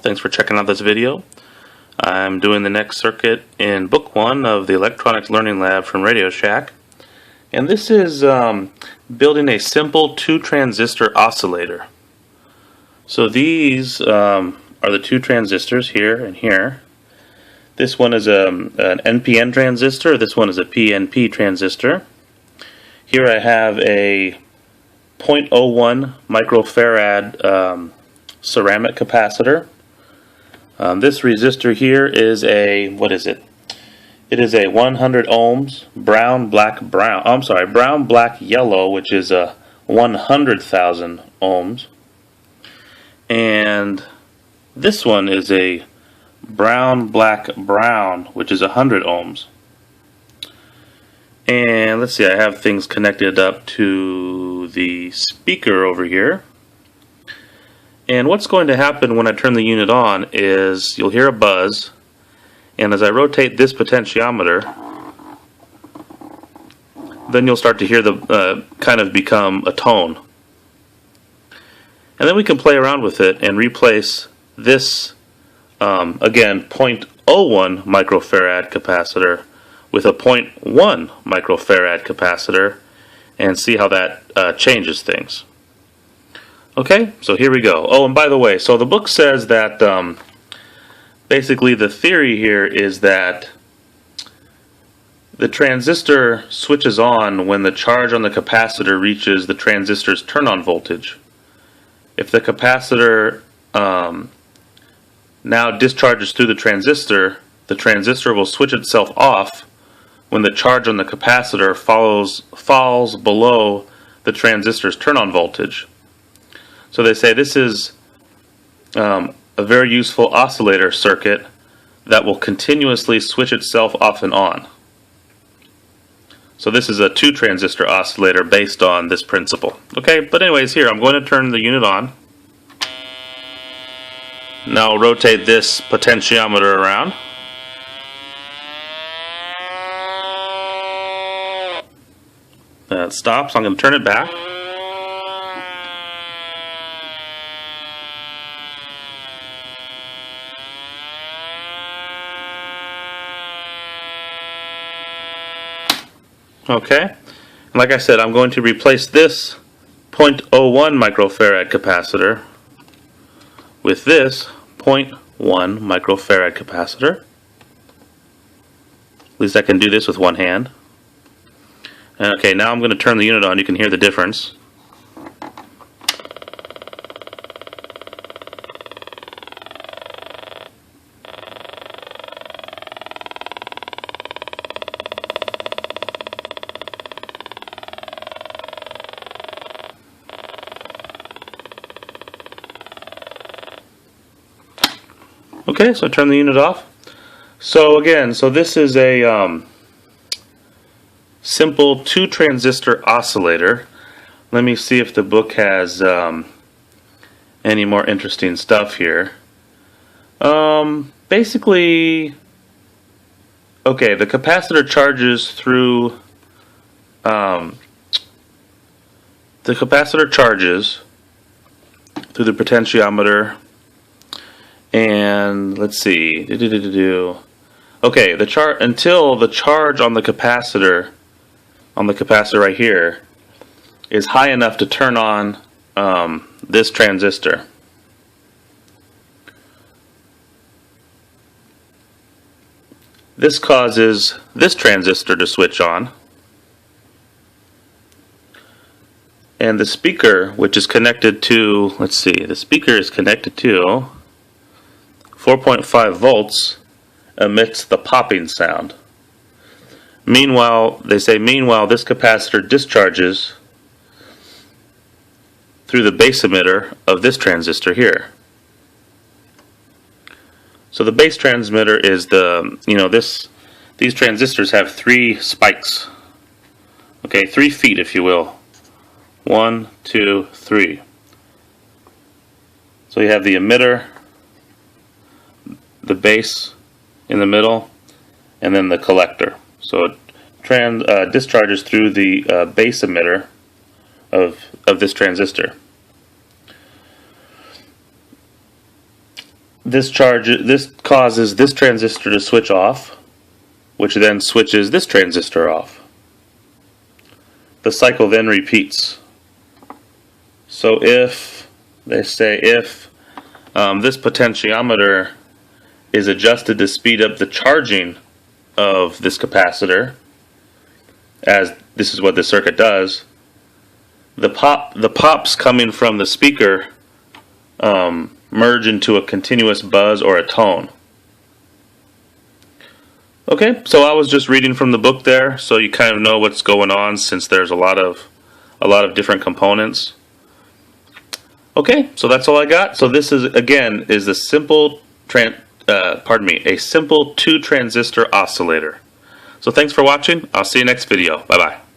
Thanks for checking out this video. I'm doing the next circuit in book 1 of the Electronics Learning Lab from RadioShack. And this is building a simple 2-transistor oscillator. So these are the 2 transistors here and here. This one is an NPN transistor, this one is a PNP transistor. Here I have a 0.01 microfarad ceramic capacitor. This resistor here is a, what is it? It is a 100 ohms brown black yellow, which is a 100,000 ohms. And this one is a brown black brown, which is 100 ohms. And let's see, I have things connected up to the speaker over here. And what's going to happen when I turn the unit on is you'll hear a buzz, and as I rotate this potentiometer, then you'll start to hear the kind of become a tone. And then we can play around with it and replace this, again, 0.01 microfarad capacitor with a 0.1 microfarad capacitor and see how that changes things. Okay, so here we go. Oh, and by the way, so the book says that basically the theory here is that the transistor switches on when the charge on the capacitor reaches the transistor's turn-on voltage. If the capacitor now discharges through the transistor will switch itself off when the charge on the capacitor falls below the transistor's turn-on voltage. So they say this is a very useful oscillator circuit that will continuously switch itself off and on. So this is a 2-transistor oscillator based on this principle. Okay, but anyways, here I'm going to turn the unit on. Now I'll rotate this potentiometer around. That stops. I'm going to turn it back. Okay, and like I said, I'm going to replace this 0.01 microfarad capacitor with this 0.1 microfarad capacitor. At least I can do this with one hand. Okay, now I'm going to turn the unit on. You can hear the difference. Okay, so turn the unit off. So again, this is a simple 2-transistor oscillator. Let me see if the book has any more interesting stuff here. Basically, okay, the capacitor charges through the potentiometer. And let's see. Okay, until the charge on the capacitor right here is high enough to turn on this transistor. This causes this transistor to switch on. And the speaker, which is connected to, let's see, the speaker is connected to 4.5 volts, emits the popping sound. Meanwhile, this capacitor discharges through the base emitter of this transistor here. So the base transmitter is these transistors have 3 spikes. Okay, 3 feet if you will. 1, 2, 3. So you have the emitter, the base in the middle, and then the collector. So it discharges through the base emitter of this transistor. this causes this transistor to switch off, which then switches this transistor off. The cycle then repeats. So if this potentiometer is adjusted to speed up the charging of this capacitor, as this is what the circuit does, the pops coming from the speaker merge into a continuous buzz or a tone. Okay, so I was just reading from the book there, so you kind of know what's going on since there's a lot of different components. Okay, so that's all I got. So this is a simple a simple 2-transistor oscillator. So thanks for watching. I'll see you next video. Bye bye.